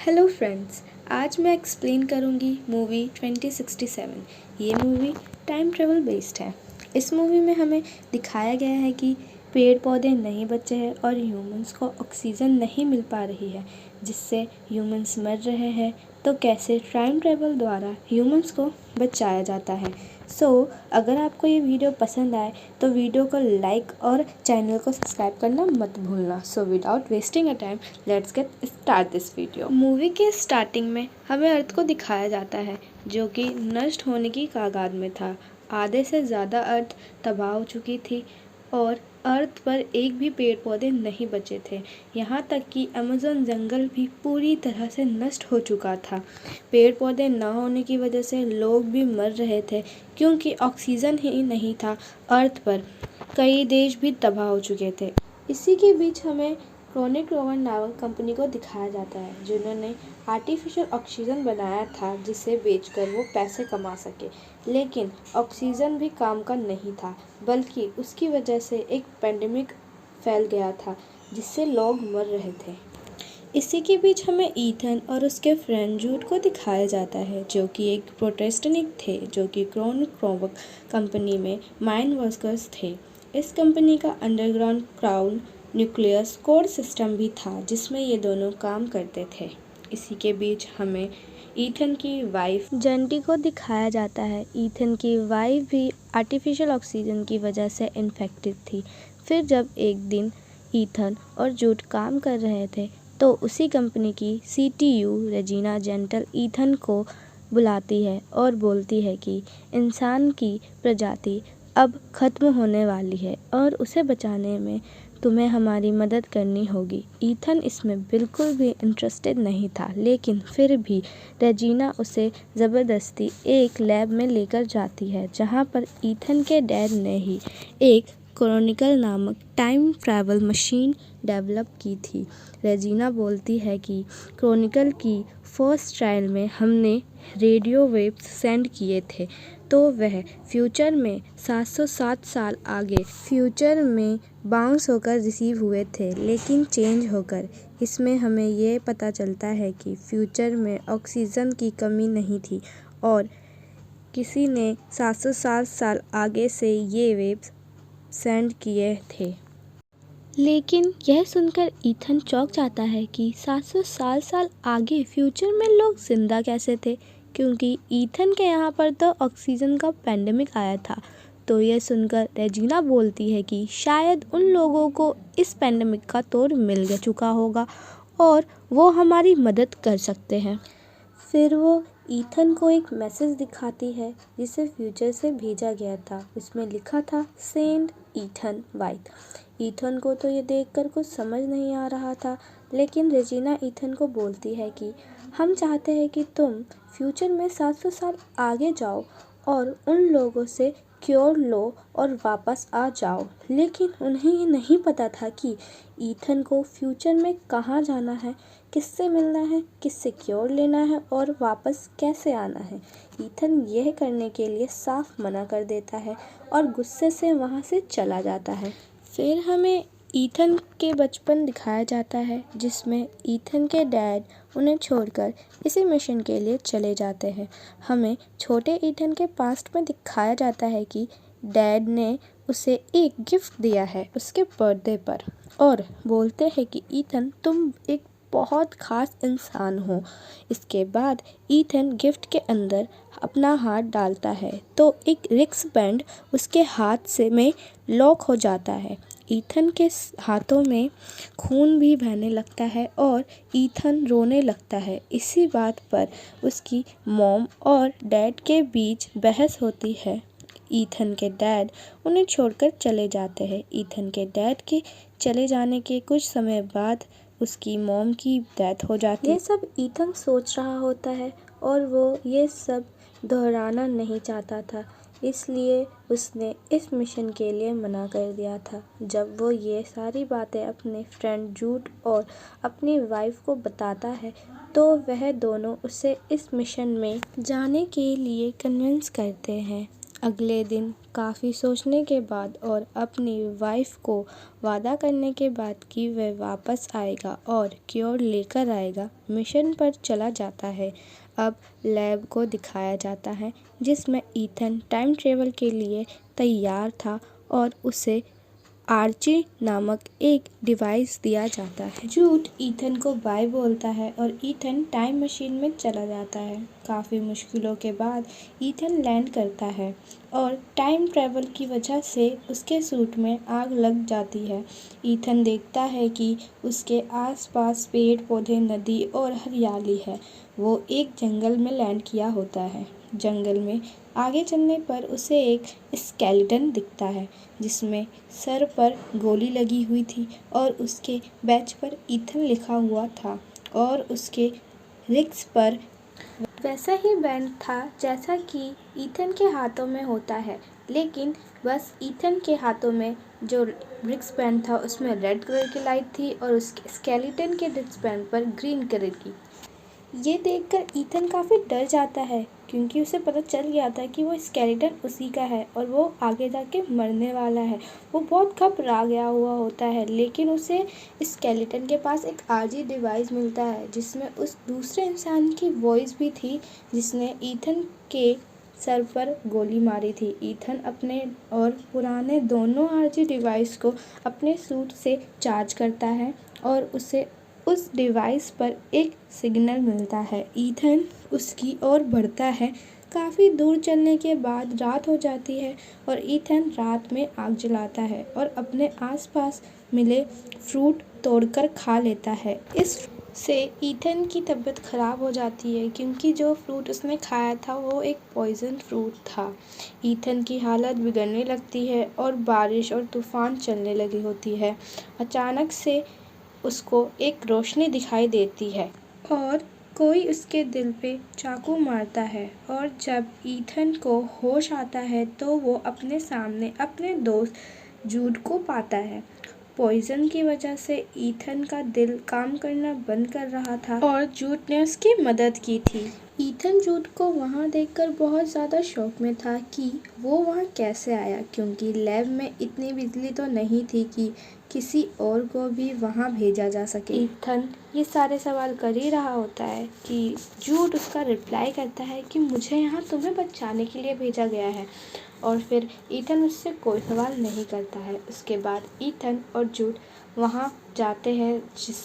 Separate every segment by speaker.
Speaker 1: Hello friends, आज मैं explain करूँगी मूवी 2067। ये मूवी टाइम ट्रेवल बेस्ड है। इस मूवी में हमें दिखाया गया है कि पेड़ पौधे नहीं बचे हैं और ह्यूमंस को ऑक्सीजन नहीं मिल पा रही है, जिससे ह्यूमंस मर रहे हैं। तो कैसे टाइम ट्रेवल द्वारा ह्यूमंस को बचाया जाता है। अगर आपको ये वीडियो पसंद आए तो वीडियो को लाइक और चैनल को सब्सक्राइब करना मत भूलना। Without wasting a time, let's get start this video. Movie के स्टार्टिंग में हमें अर्थ को दिखाया जाता है, जो कि नष्ट होने की कगार में था। आधे से ज़्यादा अर्थ तबाह हो चुकी थी और अर्थ पर एक भी पेड़ पौधे नहीं बचे थे। यहाँ तक कि अमेज़न जंगल भी पूरी तरह से नष्ट हो चुका था। पेड़ पौधे न होने की वजह से लोग भी मर रहे थे, क्योंकि ऑक्सीजन ही नहीं था अर्थ पर। कई देश भी तबाह हो चुके थे। इसी के बीच हमें क्रोनिक रोवन नामक कंपनी को दिखाया जाता है, जिन्होंने आर्टिफिशियल ऑक्सीजन बनाया था, जिसे बेचकर वो पैसे कमा सके। लेकिन ऑक्सीजन भी काम का नहीं था, बल्कि उसकी वजह से एक पेंडेमिक फैल गया था, जिससे लोग मर रहे थे। इसी के बीच हमें ईथन और उसके फ्रेंड जूड को दिखाया जाता है, जो कि एक प्रोटेस्टेंट थे, जो कि क्रोनिक रोवन कंपनी में माइन वर्कर्स थे। इस कंपनी का underground crown nucleus code system भी था, जिसमें ये दोनों काम करते थे। इसी के बीच हमें ईथन की वाइफ जंटी को दिखाया जाता है। ईथन की वाइफ भी आर्टिफिशियल ऑक्सीजन की वजह से इन्फेक्टेड थी। फिर जब एक दिन ईथन और जूड काम कर रहे थे, तो उसी कंपनी की CTO रेजिना जेंटल ईथन को बुलाती है और बोलती है कि इंसान की प्रजाति अब ख़त्म होने वाली है और उसे बचाने में तुम्हें हमारी मदद करनी होगी। ईथन इसमें बिल्कुल भी इंटरेस्टेड नहीं था, लेकिन फिर भी रेजिना उसे ज़बरदस्ती एक लैब में लेकर जाती है, जहां पर ईथन के डैड ने ही एक क्रॉनिकल नामक टाइम ट्रैवल मशीन डेवलप की थी। रेजिना बोलती है कि क्रॉनिकल की फर्स्ट ट्रायल में हमने रेडियो वेव्स सेंड किए थे, तो वह फ्यूचर में 707 साल आगे फ्यूचर में बाउंस होकर रिसीव हुए थे, लेकिन चेंज होकर। इसमें हमें ये पता चलता है कि फ्यूचर में ऑक्सीजन की कमी नहीं थी और किसी ने 707 साल आगे से ये वेव्स सेंड किए थे। लेकिन यह सुनकर ईथन चौंक जाता है कि 707 साल आगे फ्यूचर में लोग जिंदा कैसे थे, क्योंकि ईथन के यहाँ पर तो ऑक्सीजन का पेंडेमिक आया था। तो यह सुनकर रेजिना बोलती है कि शायद उन लोगों को इस पेंडेमिक का तोड़ मिल चुका होगा और वो हमारी मदद कर सकते हैं। फिर वो ईथन को एक मैसेज दिखाती है, जिसे फ्यूचर से भेजा गया था। उसमें लिखा था सेंड ईथन वाइट। ईथन को तो ये देखकर कुछ समझ नहीं आ रहा था, लेकिन रेजिना ईथन को बोलती है कि हम चाहते हैं कि तुम फ्यूचर में 700 साल आगे जाओ और उन लोगों से क्योर लो और वापस आ जाओ। लेकिन उन्हें ये नहीं पता था कि ईथन को फ्यूचर में कहाँ जाना है, किससे मिलना है, किससे क्योर लेना है और वापस कैसे आना है। ईथन यह करने के लिए साफ मना कर देता है और गुस्से से वहाँ से चला जाता है। फिर हमें ईथन के बचपन दिखाया जाता है, जिसमें ईथन के डैड उन्हें छोड़कर इसी मिशन के लिए चले जाते हैं। हमें छोटे ईथन के पास्ट में दिखाया जाता है कि डैड ने उसे एक गिफ्ट दिया है उसके बर्थडे पर, और बोलते हैं कि ईथन तुम एक बहुत ख़ास इंसान हो। इसके बाद ईथन गिफ्ट के अंदर अपना हाथ डालता है, तो एक रिक्स बैंड उसके हाथ से में लॉक हो जाता है। ईथन के हाथों में खून भी बहने लगता है और ईथन रोने लगता है। इसी बात पर उसकी मॉम और डैड के बीच बहस होती है। ईथन के डैड उन्हें छोड़कर चले जाते हैं। ईथन के डैड के चले जाने के कुछ समय बाद उसकी मॉम की डेथ हो जाती है। ये सब ईथन सोच रहा होता है और वो ये सब दोहराना नहीं चाहता था, इसलिए उसने इस मिशन के लिए मना कर दिया था। जब वो ये सारी बातें अपने फ्रेंड जूड और अपनी वाइफ को बताता है, तो वह दोनों उसे इस मिशन में जाने के लिए कन्विंस करते हैं अगले दिन काफ़ी सोचने के बाद और अपनी वाइफ को वादा करने के बाद कि वह वापस आएगा और क्योर लेकर आएगा, मिशन पर चला जाता है। अब लैब को दिखाया जाता है जिसमें ईथन टाइम ट्रेवल के लिए तैयार था और उसे आर्ची नामक एक डिवाइस दिया जाता है। जूड ईथन को बाय बोलता है और ईथन टाइम मशीन में चला जाता है। काफ़ी मुश्किलों के बाद ईथन लैंड करता है और टाइम ट्रैवल की वजह से उसके सूट में आग लग जाती है। ईथन देखता है कि उसके आसपास पेड़ पौधे, नदी और हरियाली है। वो एक जंगल में लैंड किया होता है। जंगल में आगे चलने पर उसे एक स्केलेटन दिखता है जिसमें सर पर गोली लगी हुई थी और उसके बैच पर ईथन लिखा हुआ था और उसके रिग्स पर वैसा ही बैंड था जैसा कि ईथन के हाथों में होता है, लेकिन बस ईथन के हाथों में जो रिग्स बैंड था उसमें रेड कलर की लाइट थी और उसके स्केलेटन के रिग्स बैंड पर ग्रीन कलर की। ये देखकर ईथन काफ़ी डर जाता है क्योंकि उसे पता चल गया था कि वो स्केलेटन उसी का है और वो आगे जाके मरने वाला है। वो बहुत घबरा गया हुआ होता है, लेकिन उसे स्केलेटन के पास एक आरजी डिवाइस मिलता है जिसमें उस दूसरे इंसान की वॉइस भी थी जिसने ईथन के सर पर गोली मारी थी। ईथन अपने और पुराने दोनों आरजी डिवाइस को अपने सूट से चार्ज करता है और उसे उस डिवाइस पर एक सिग्नल मिलता है। ईथन उसकी ओर बढ़ता है। काफ़ी दूर चलने के बाद रात हो जाती है और ईथन रात में आग जलाता है और अपने आसपास मिले फ्रूट तोड़कर खा लेता है। इस से ईथन की तबीयत ख़राब हो जाती है क्योंकि जो फ्रूट उसने खाया था वो एक पॉइज़न फ्रूट था। ईथन की हालत बिगड़ने लगती है और बारिश और तूफ़ान चलने लगी होती है। अचानक से उसको एक रोशनी दिखाई देती है और कोई उसके दिल पे चाकू मारता है और जब ईथन को होश आता है तो वो अपने सामने अपने दोस्त जूड को पाता है। पॉइजन की वजह से ईथन का दिल काम करना बंद कर रहा था और जूड ने उसकी मदद की थी। ईथन जूड को वहाँ देखकर बहुत ज़्यादा शौक में था कि वो वहाँ कैसे आया, क्योंकि लैब में इतनी बिजली तो नहीं थी कि किसी और को भी वहाँ भेजा जा सके। ईथन ये सारे सवाल कर ही रहा होता है कि जूड उसका रिप्लाई करता है कि मुझे यहाँ तुम्हें बचाने के लिए भेजा गया है और फिर ईथन उससे कोई सवाल नहीं करता है। उसके बाद ईथन और जूड वहाँ जाते हैं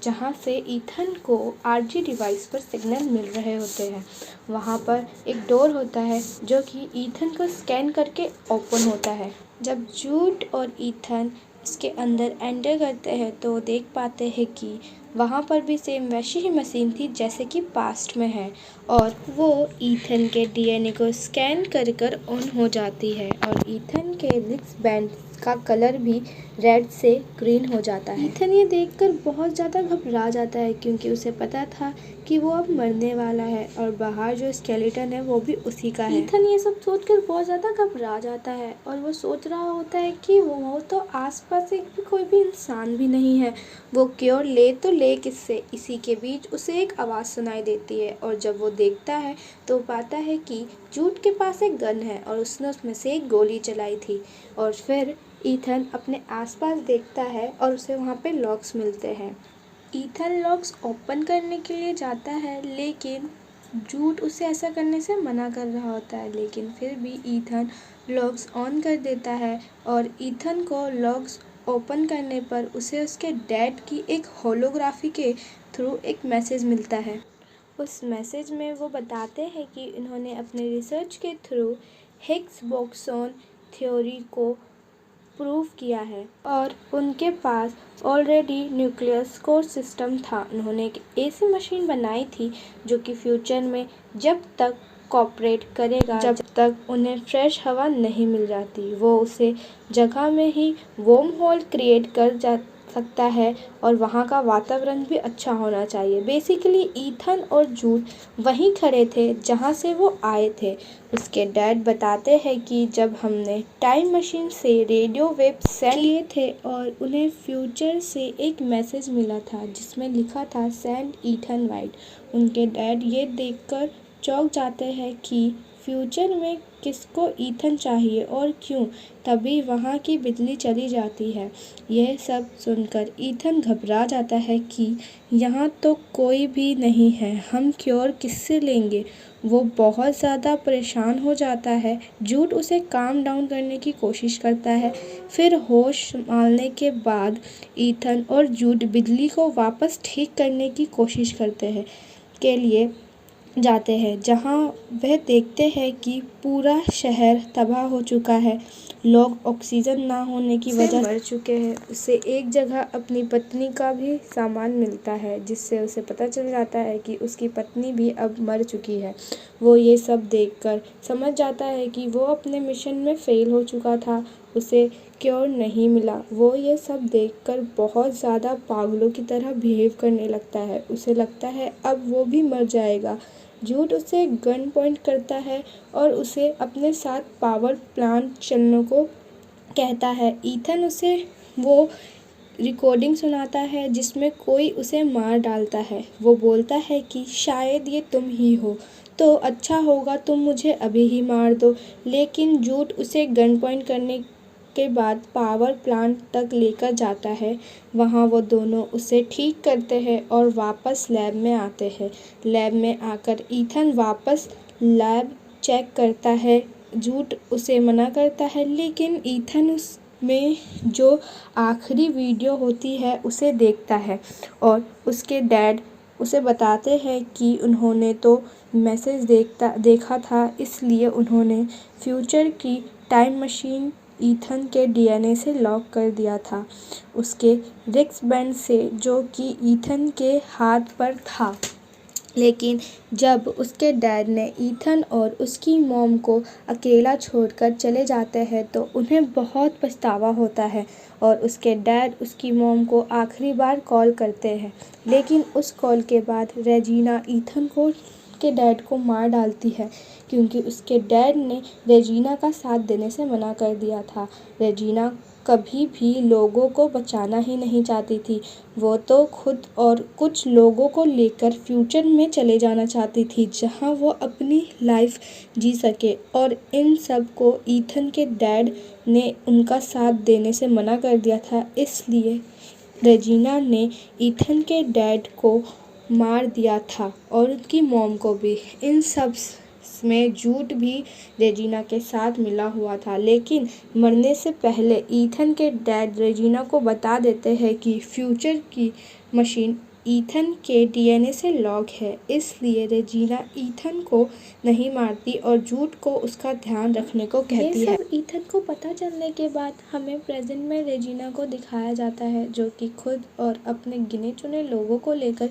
Speaker 1: जहाँ से ईथन को आरजी डिवाइस पर सिग्नल मिल रहे होते हैं। वहाँ पर एक डोर होता है जो कि ईथन को स्कैन करके ओपन होता है। जब जूड और ईथन इसके अंदर एंटर करते हैं तो देख पाते हैं कि वहाँ पर भी सेम वैसी ही मशीन थी जैसे कि पास्ट में है और वो ईथन के डीएनए को स्कैन कर ऑन हो जाती है और ईथन के रिस्ट बैंड का कलर भी रेड से ग्रीन हो जाता है। ईथन ये देखकर बहुत ज़्यादा घबरा जाता है क्योंकि उसे पता था कि वो अब मरने वाला है और बाहर जो स्केलेटन है वो भी उसी का है। ईथन ये सब सोचकर बहुत ज़्यादा घबरा जाता है और वो सोच रहा होता है कि वो तो आसपास एक भी कोई भी इंसान भी नहीं है, वो क्योर ले तो ले किससे। इसी के बीच उसे एक आवाज़ सुनाई देती है और जब वो देखता है तो पाता है कि जूड के पास एक गन है और उसने उसमें से एक गोली चलाई थी। और फिर ईथन अपने आसपास देखता है और उसे वहाँ पे लॉक्स मिलते हैं। ईथन लॉक्स ओपन करने के लिए जाता है लेकिन जूड उसे ऐसा करने से मना कर रहा होता है, लेकिन फिर भी ईथन लॉक्स ऑन कर देता है और ईथन को लॉक्स ओपन करने पर उसे उसके डैड की एक होलोग्राफी के थ्रू एक मैसेज मिलता है। उस मैसेज में वो बताते हैं कि इन्होंने अपने रिसर्च के थ्रू हिग्स बोसॉन थ्योरी को प्रूव किया है और उनके पास ऑलरेडी न्यूक्लियस कोर सिस्टम था। उन्होंने एक ऐसी मशीन बनाई थी जो कि फ्यूचर में जब तक कॉपरेट करेगा जब तक उन्हें फ्रेश हवा नहीं मिल जाती, वो उसे जगह में ही वॉर्म होल क्रिएट कर जा सकता है और वहाँ का वातावरण भी अच्छा होना चाहिए। बेसिकली ईथन और जूड वहीं खड़े थे जहाँ से वो आए थे। उसके डैड बताते हैं कि जब हमने टाइम मशीन से रेडियो वेव सेंड किए थे और उन्हें फ्यूचर से एक मैसेज मिला था जिसमें लिखा था सेंड ईथन वाइट। उनके डैड ये देखकर चौंक जाते हैं कि फ्यूचर में किसको ईथन चाहिए और क्यों। तभी वहाँ की बिजली चली जाती है। यह सब सुनकर ईथन घबरा जाता है कि यहाँ तो कोई भी नहीं है, हम क्योर किससे लेंगे। वो बहुत ज़्यादा परेशान हो जाता है। जूड उसे काम डाउन करने की कोशिश करता है। फिर होश संभालने के बाद ईथन और जूड बिजली को वापस ठीक करने की कोशिश करते हैं के लिए जाते हैं, जहां वह देखते हैं कि पूरा शहर तबाह हो चुका है। लोग ऑक्सीजन ना होने की वजह से मर चुके हैं। उसे एक जगह अपनी पत्नी का भी सामान मिलता है, जिससे उसे पता चल जाता है कि उसकी पत्नी भी अब मर चुकी है। वो ये सब देखकर समझ जाता है कि वो अपने मिशन में फेल हो चुका था, उसे क्योर नहीं मिला। वो ये सब देखकर बहुत ज़्यादा पागलों की तरह बिहेव करने लगता है। उसे लगता है अब वो भी मर जाएगा। जूड उसे गन पॉइंट करता है और उसे अपने साथ पावर प्लांट चलने को कहता है। ईथन उसे वो रिकॉर्डिंग सुनाता है जिसमें कोई उसे मार डालता है। वो बोलता है कि शायद ये तुम ही हो, तो अच्छा होगा तुम मुझे अभी ही मार दो। लेकिन जूड उसे गन पॉइंट करने के बाद पावर प्लांट तक लेकर जाता है। वहाँ वो दोनों उसे ठीक करते हैं और वापस लैब में आते हैं। लैब में आकर ईथन वापस लैब चेक करता है। जूड उसे मना करता है, लेकिन ईथन उसमें जो आखिरी वीडियो होती है उसे देखता है और उसके डैड उसे बताते हैं कि उन्होंने तो मैसेज देखा था, इसलिए उन्होंने फ्यूचर की टाइम मशीन ईथन के डीएनए से लॉक कर दिया था, उसके रिस्टबैंड से, जो कि ईथन के हाथ पर था। लेकिन जब उसके डैड ने ईथन और उसकी मॉम को अकेला छोड़कर चले जाते हैं तो उन्हें बहुत पछतावा होता है और उसके डैड उसकी मॉम को आखिरी बार कॉल करते हैं। लेकिन उस कॉल के बाद रेजिना ईथन के डैड को मार डालती है, क्योंकि उसके डैड ने रेजिना का साथ देने से मना कर दिया था। रेजिना कभी भी लोगों को बचाना ही नहीं चाहती थी। वो तो खुद और कुछ लोगों को लेकर फ्यूचर में चले जाना चाहती थी, जहां वो अपनी लाइफ जी सके, और इन सब को ईथन के डैड ने उनका साथ देने से मना कर दिया था। इसलिए रेजिना ने ईथन के डैड को मार दिया था और उनकी मॉम को भी। इन सब में जूड भी रेजिना के साथ मिला हुआ था, लेकिन मरने से पहले ईथन के डैड रेजिना को बता देते हैं कि फ्यूचर की मशीन ईथन के डीएनए से लॉक है। इसलिए रेजिना ईथन को नहीं मारती और जूड को उसका ध्यान रखने को कहती है। ईथन को पता चलने के बाद हमें प्रेजेंट में रेजिना को दिखाया जाता है, जो कि खुद और अपने गिने चुने लोगों को लेकर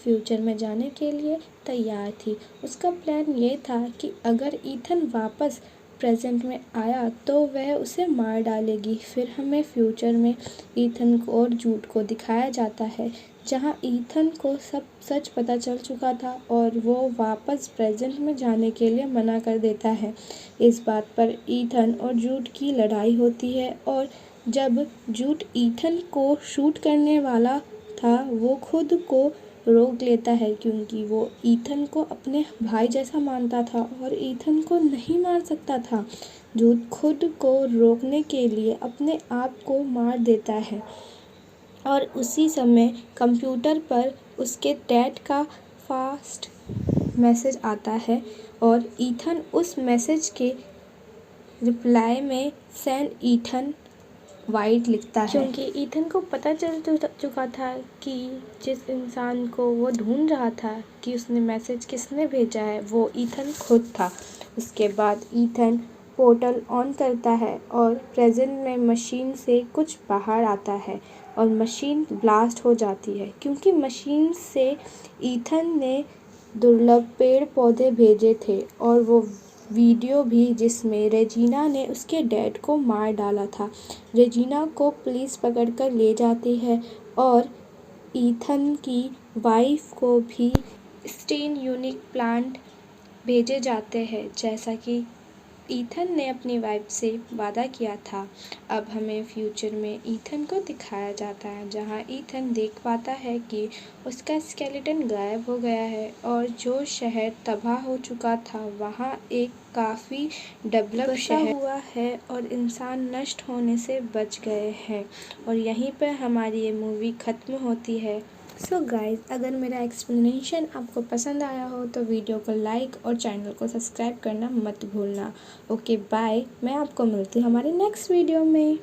Speaker 1: फ्यूचर में जाने के लिए तैयार थी। उसका प्लान ये था कि अगर ईथन वापस प्रेजेंट में आया तो वह उसे मार डालेगी। फिर हमें फ्यूचर में ईथन को और जूड को दिखाया जाता है, जहां ईथन को सब सच पता चल चुका था और वो वापस प्रेजेंट में जाने के लिए मना कर देता है। इस बात पर ईथन और जूड की लड़ाई होती है और जब जूड ईथन को शूट करने वाला था, वो खुद को रोक लेता है, क्योंकि वो ईथन को अपने भाई जैसा मानता था और ईथन को नहीं मार सकता था। जूड खुद को रोकने के लिए अपने आप को मार देता है और उसी समय कंप्यूटर पर उसके डैड का फास्ट मैसेज आता है और ईथन उस मैसेज के रिप्लाई में सेंड ईथन वाइट लिखता है, क्योंकि ईथन को पता चल चुका था कि जिस इंसान को वो ढूंढ रहा था कि उसने मैसेज किसने भेजा है, वो ईथन खुद था। उसके बाद ईथन पोर्टल ऑन करता है और प्रेजेंट में मशीन से कुछ बाहर आता है और मशीन ब्लास्ट हो जाती है, क्योंकि मशीन से ईथन ने दुर्लभ पेड़ पौधे भेजे थे और वो वीडियो भी जिसमें रेजिना ने उसके डैड को मार डाला था। रेजिना को पुलिस पकड़कर ले जाती है और ईथन की वाइफ को भी स्टेन यूनिक प्लांट भेजे जाते हैं, जैसा कि ईथन ने अपनी वाइफ से वादा किया था। अब हमें फ्यूचर में ईथन को दिखाया जाता है, जहां ईथन देख पाता है कि उसका स्केलेटन गायब हो गया है और जो शहर तबाह हो चुका था वहां एक काफ़ी डेवलप शहर हुआ है और इंसान नष्ट होने से बच गए हैं। और यहीं पर हमारी ये मूवी ख़त्म होती है। सो गाइज, अगर मेरा एक्सप्लेनेशन आपको पसंद आया हो तो वीडियो को लाइक और चैनल को सब्सक्राइब करना मत भूलना। ओके बाय, मैं आपको मिलती हूँ हमारे नेक्स्ट वीडियो में।